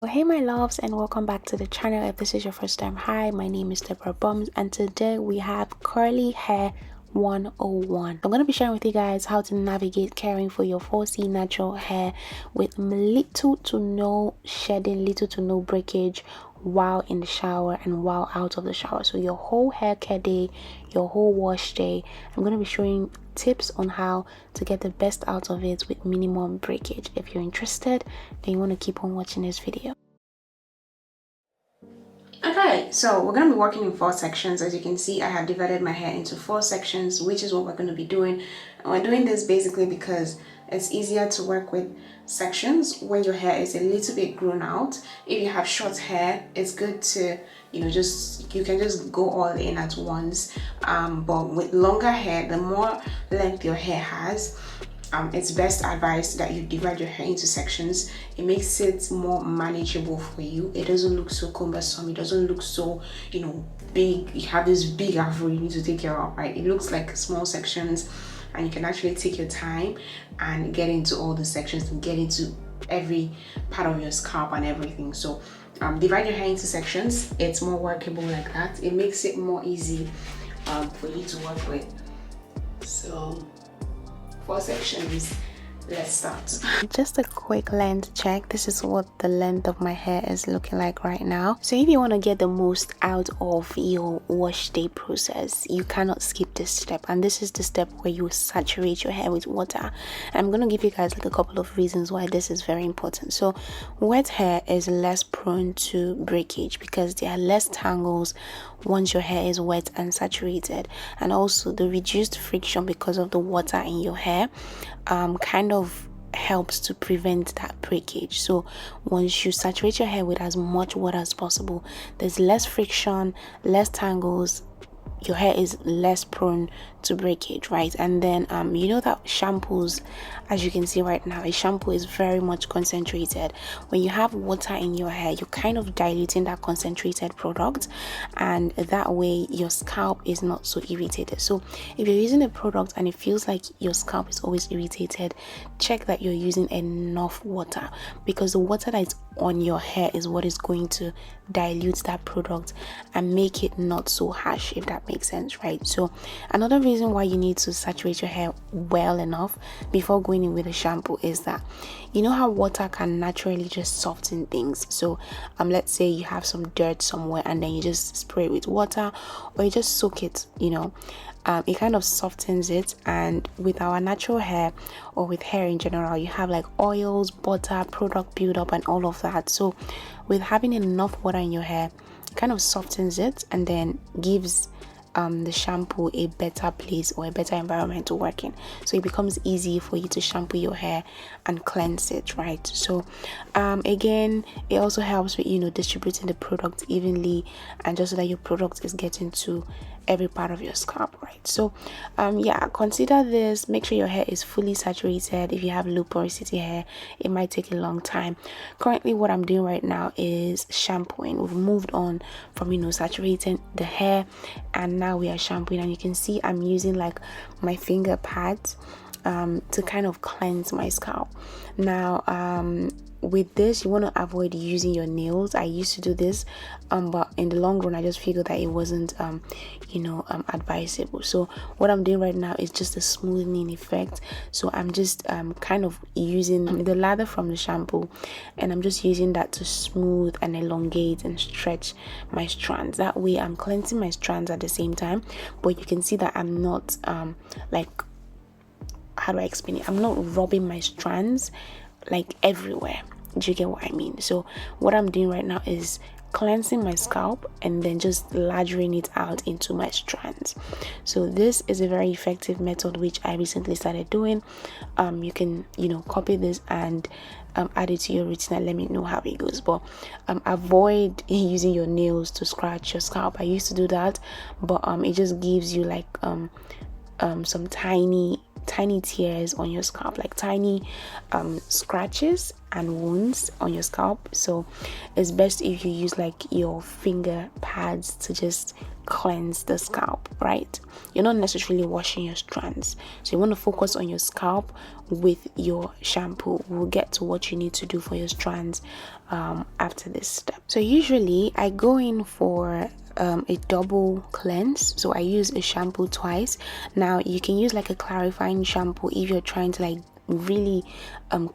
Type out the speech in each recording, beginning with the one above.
Well, hey my loves, and welcome back to the channel. If this is your first time, hi, my name is Deborah Boms, and today we have curly hair 101. I'm going to be sharing with you guys how to navigate caring for your 4C natural hair with little to no shedding, little to no breakage while in the shower and while out of the shower. So your whole hair care day, your whole wash day, I'm going to be showing tips on how to get the best out of it with minimum breakage. If you're interested, then you want to keep on watching this video. Okay, so we're going to be working in 4 sections. As you can see, I have divided my hair into 4 sections, which is what we're going to be doing. And we're doing this basically because it's easier to work with sections when your hair is a little bit grown out. If you have short hair, it's good to, you can just go all in at once. But with longer hair, the more length your hair has, it's best advised that you divide your hair into sections. It makes it more manageable for you. It doesn't look so cumbersome. It doesn't look so, big. You have this big afro you need to take care of, right? It looks like small sections, and you can actually take your time and get into all the sections and get into every part of your scalp and everything. So divide your hair into sections. It's more workable like that. It makes it more easy for you to work with. So 4 sections. Let's start. Just a quick length check. This is what the length of my hair is looking like right now. So if you want to get the most out of your wash day process, you cannot skip this step, and this is the step where you saturate your hair with water. And I'm going to give you guys like a couple of reasons why this is very important. So wet hair is less prone to breakage because there are less tangles once your hair is wet and saturated, and also the reduced friction because of the water in your hair kind of helps to prevent that breakage. So once you saturate your hair with as much water as possible, there's less friction, less tangles, your hair is less prone to breakage, right? And then you know that shampoos, as you can see right now, a shampoo is very much concentrated. When you have water in your hair, you're kind of diluting that concentrated product, and that way your scalp is not so irritated. So if you're using a product and it feels like your scalp is always irritated, check that you're using enough water, because the water that is on your hair is what is going to dilute that product and make it not so harsh, if that makes sense, right? So another reason why you need to saturate your hair well enough before going in with a shampoo is that you know how water can naturally just soften things. So let's say you have some dirt somewhere and then you just spray it with water, or you just soak it, it kind of softens it. And with our natural hair, or with hair in general, you have like oils, butter, product buildup, and all of that. So with having enough water in your hair, it kind of softens it and then gives the shampoo a better place or a better environment to work in. So it becomes easy for you to shampoo your hair and cleanse it, right? So again, it also helps with distributing the product evenly, and just so that your product is getting to every part of your scalp, right? So consider this. Make sure your hair is fully saturated. If you have low porosity hair, it might take a long time. Currently what I'm doing right now is shampooing. We've moved on from saturating the hair, and now we are shampooing, and you can see I'm using like my finger pads to kind of cleanse my scalp. Now with this, you want to avoid using your nails. I used to do this, but in the long run I just figured that it wasn't advisable. So what I'm doing right now is just a smoothing effect. So I'm just kind of using the lather from the shampoo, and I'm just using that to smooth and elongate and stretch my strands. That way I'm cleansing my strands at the same time, but you can see that I'm not how do I explain it? I'm not rubbing my strands like everywhere. Do you get what I mean? So what I'm doing right now is cleansing my scalp and then just lathering it out into my strands. So this is a very effective method which I recently started doing. You can copy this and add it to your routine and let me know how it goes. But avoid using your nails to scratch your scalp. I used to do that, but it just gives you like some tiny tears on your scalp, like tiny scratches and wounds on your scalp. So it's best if you use like your finger pads to just cleanse the scalp, right? You're not necessarily washing your strands, so you want to focus on your scalp with your shampoo. We'll get to what you need to do for your strands after this step. So usually I go in for a double cleanse, so I use a shampoo twice. Now you can use like a clarifying shampoo if you're trying to like really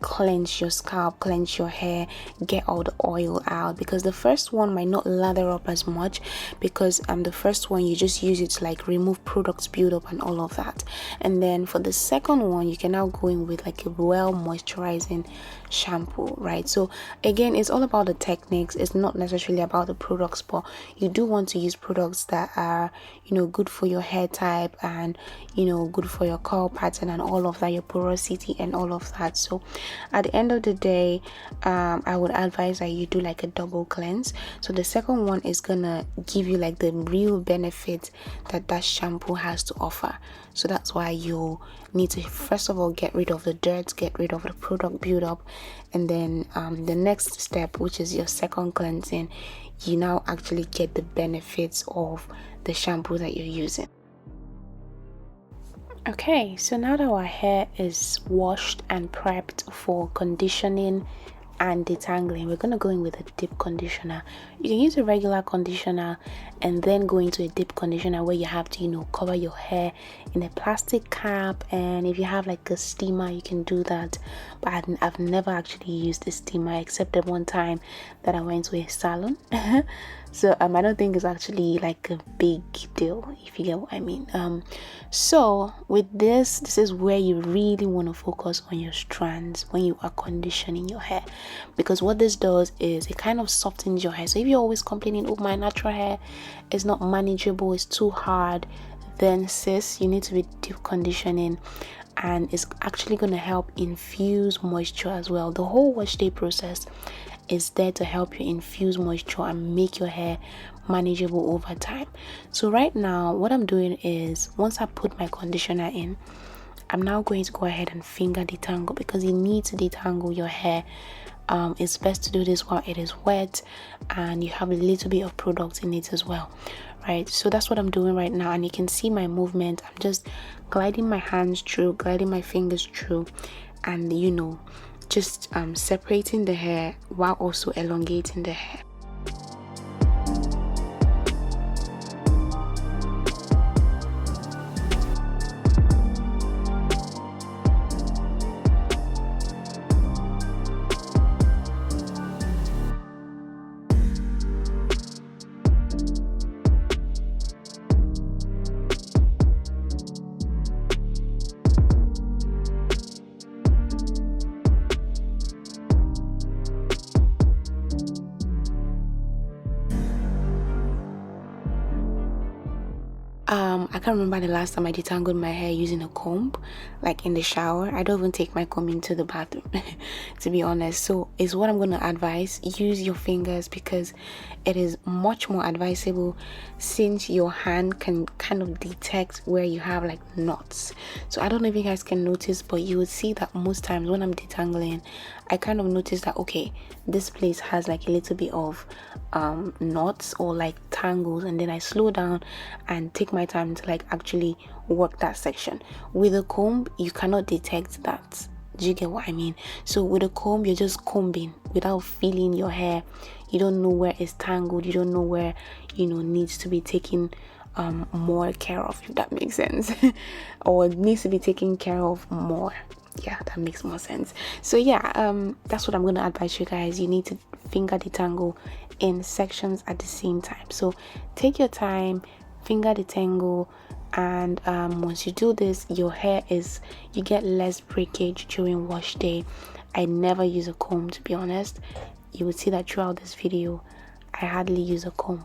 cleanse your scalp, cleanse your hair, get all the oil out, because the first one might not lather up as much, because the first one you just use it to like remove products buildup and all of that. And then for the second one, you can now go in with like a well moisturizing shampoo, right? So again, it's all about the techniques. It's not necessarily about the products, but you do want to use products that are, you know, good for your hair type and, you know, good for your curl pattern and all of that, your porosity and all of that. So at the end of the day, I would advise that you do like a double cleanse. So the second one is gonna give you like the real benefit that shampoo has to offer. So that's why you need to first of all get rid of the dirt, get rid of the product buildup, and then the next step, which is your second cleansing, you now actually get the benefits of the shampoo that you're using. Okay, so now that our hair is washed and prepped for conditioning and detangling, we're going to go in with a deep conditioner. You can use a regular conditioner and then go into a deep conditioner where you have to, you know, cover your hair in a plastic cap, and if you have like a steamer you can do that, but I've never actually used a steamer except the one time that I went to a salon. So I don't think it's actually like a big deal, if you get what I mean. So with this is where you really want to focus on your strands when you are conditioning your hair, because what this does is it kind of softens your hair. So if you're always complaining, oh, my natural hair is not manageable, it's too hard, then sis, you need to be deep conditioning, and it's actually going to help infuse moisture as well. The whole wash day process is there to help you infuse moisture and make your hair manageable over time. So right now what I'm doing is, once I put my conditioner in, I'm now going to go ahead and finger detangle, because you need to detangle your hair. It's best to do this while it is wet and you have a little bit of product in it as well, right? So that's what I'm doing right now, and you can see my movement. I'm just gliding my hands through, gliding my fingers through, and you know, just separating the hair while also elongating the hair. I can't remember the last time I detangled my hair using a comb, like in the shower. I don't even take my comb into the bathroom, to be honest. So it's what I'm going to advise. Use your fingers, because it is much more advisable, since your hand can kind of detect where you have like knots. So I don't know if you guys can notice, but you would see that most times when I'm detangling, I kind of notice that, okay, this place has like a little bit of knots or like tangles, and then I slow down and take my time to like actually work that section. With a comb you cannot detect that. Do you get what I mean? So with a comb you're just combing without feeling your hair. You don't know where it's tangled, you don't know where, you know, needs to be taken more care of, if that makes sense. Or needs to be taken care of more. Yeah, that makes more sense. So yeah, that's what I'm going to advise you guys. You need to finger detangle in sections at the same time. So take your time, finger detangle, and once you do this, your hair you get less breakage during wash day. I never use a comb, to be honest. You will see that throughout this video I hardly use a comb.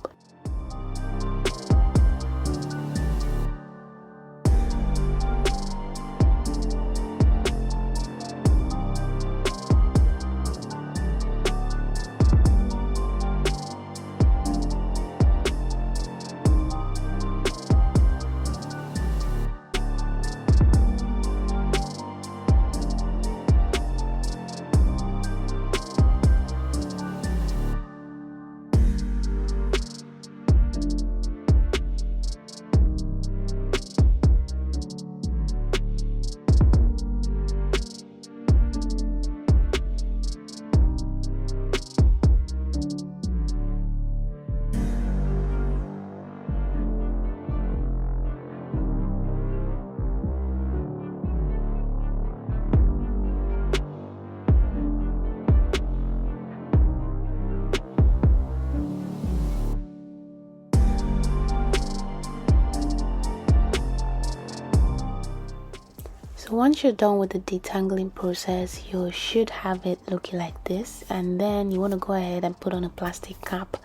So once you're done with the detangling process, you should have it looking like this, and then you want to go ahead and put on a plastic cap.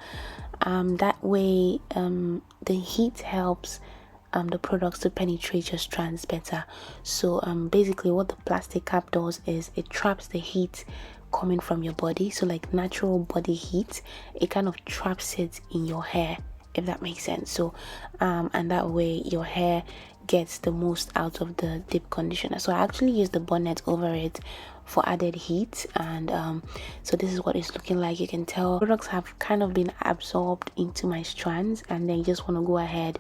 That way the heat helps the products to penetrate your strands better. So basically what the plastic cap does is it traps the heat coming from your body, so like natural body heat, it kind of traps it in your hair, if that makes sense. So and that way your hair gets the most out of the deep conditioner. So I actually use the bonnet over it for added heat, and so this is what it's looking like. You can tell products have kind of been absorbed into my strands, and then you just want to go ahead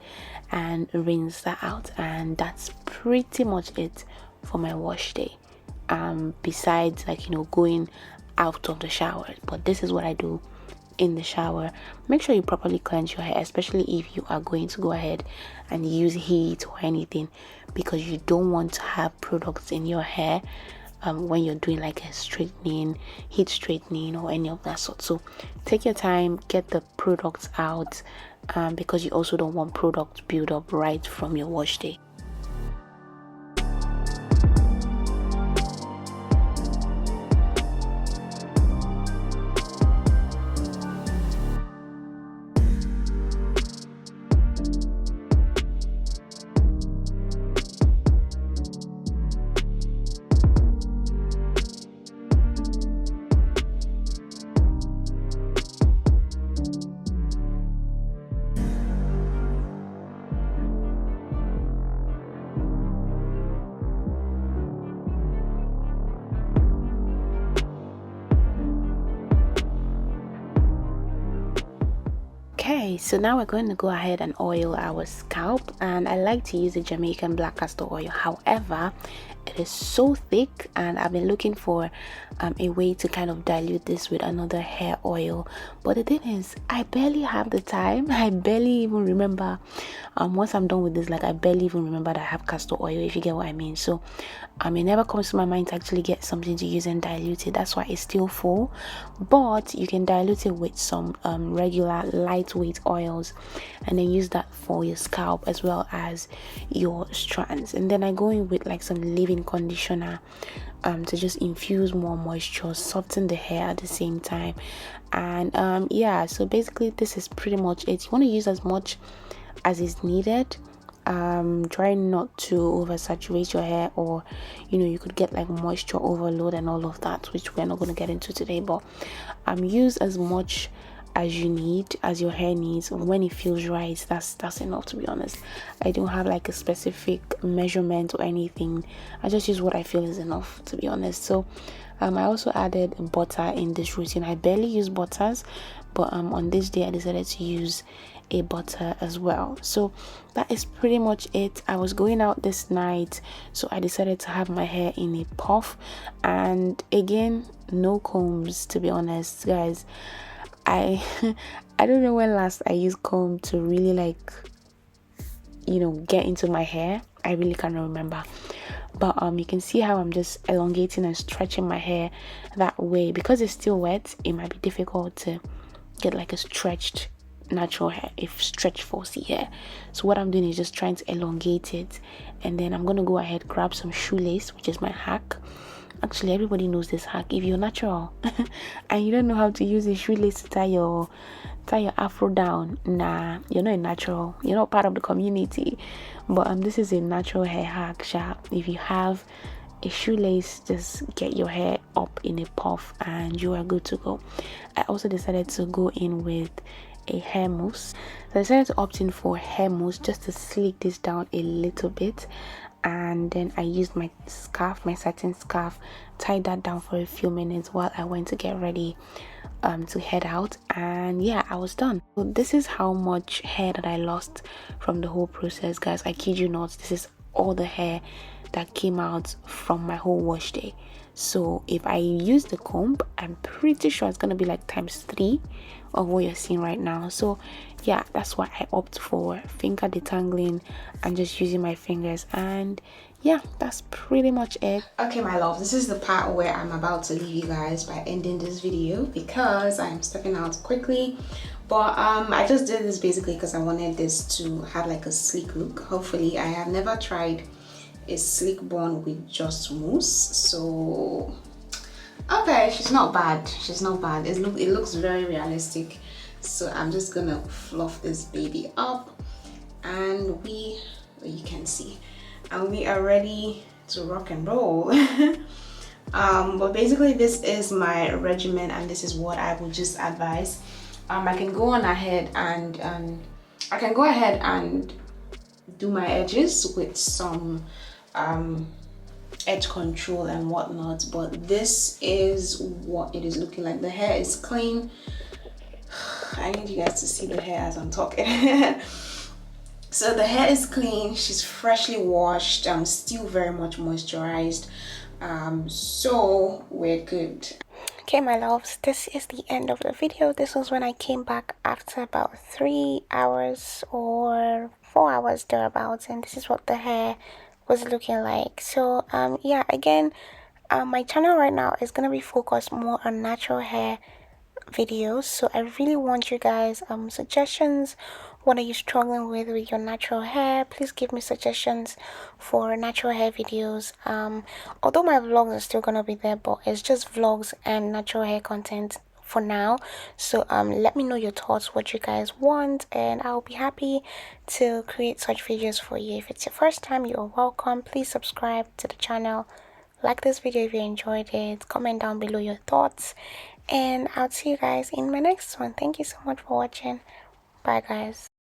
and rinse that out, and that's pretty much it for my wash day. Besides, like, you know, going out of the shower, but this is what I do in the shower. Make sure you properly cleanse your hair, especially if you are going to go ahead and use heat or anything, because you don't want to have products in your hair when you're doing like a straightening, heat straightening, or any of that sort. So take your time, get the products out, because you also don't want product build up right from your wash day. Okay, so now we're going to go ahead and oil our scalp, and I like to use the Jamaican black castor oil. However, it is so thick, and I've been looking for a way to kind of dilute this with another hair oil, but the thing is, I barely have the time. I barely even remember once I'm done with this, like, I barely even remember that I have castor oil, if you get what I mean. So it never comes to my mind to actually get something to use and dilute it. That's why it's still full, but you can dilute it with some regular lightweight oils, and then use that for your scalp as well as your strands. And then I go in with like some leave-in conditioner to just infuse more moisture, soften the hair at the same time. And yeah, so basically this is pretty much it. You want to use as much as is needed. Try not to oversaturate your hair, or you could get like moisture overload and all of that, which we're not going to get into today. But use as much as you need, as your hair needs. When it feels right, that's enough, to be honest. I don't have like a specific measurement or anything. I just use what I feel is enough, to be honest. So I also added butter in this routine. I barely use butters, but on this day I decided to use a butter as well. So that is pretty much it. I was going out this night, so I decided to have my hair in a puff, and again, no combs, to be honest, guys. I don't know when last I used comb to really like get into my hair. I really can't remember. But you can see how I'm just elongating and stretching my hair that way. Because it's still wet, it might be difficult to get like a stretched natural hair, if stretch falsy hair. So what I'm doing is just trying to elongate it, and then I'm gonna go ahead, grab some shoelace, which is my hack. Actually, everybody knows this hack. If you're natural and you don't know how to use a shoelace to tie your afro down, nah, you're not a natural, you're not part of the community. But this is a natural hair hack. If you have a shoelace, just get your hair up in a puff and you are good to go. I also decided to go in with a hair mousse. So I decided to opt in for hair mousse just to slick this down a little bit. And then I used my scarf, my satin scarf, tied that down for a few minutes while I went to get ready to head out. And yeah, I was done. So this is how much hair that I lost from the whole process, guys. I kid you not, this is all the hair that came out from my whole wash day. So if I use the comb, I'm pretty sure it's gonna be like ×3 of what you're seeing right now. So yeah, that's why I opt for finger detangling and just using my fingers. And yeah, that's pretty much it. Okay, my love, this is the part where I'm about to leave you guys by ending this video because I'm stepping out quickly. But I just did this basically because I wanted this to have like a sleek look. Hopefully, I have never tried is sleek bun with just mousse. So okay, she's not bad. She's not bad. It looks very realistic. So I'm just gonna fluff this baby up, and you can see, and we are ready to rock and roll. But basically this is my regimen, and this is what I would just advise. I can go ahead and do my edges with some edge control and whatnot, but this is what it is looking like. The hair is clean. I need you guys to see the hair as I'm talking. So the hair is clean, she's freshly washed, still very much moisturized, so we're good. Okay, my loves, this is the end of the video. This was when I came back after about 3 hours or 4 hours thereabouts, and this is what the hair was looking like. So yeah, again, my channel right now is gonna be focused more on natural hair videos, so I really want you guys suggestions. What are you struggling with your natural hair? Please give me suggestions for natural hair videos. Although my vlogs are still gonna be there, but it's just vlogs and natural hair content for now. So let me know your thoughts, what you guys want, and I'll be happy to create such videos for you. If it's your first time, you're welcome. Please subscribe to the channel, like this video if you enjoyed it, comment down below your thoughts, and I'll see you guys in my next one. Thank you so much for watching. Bye guys.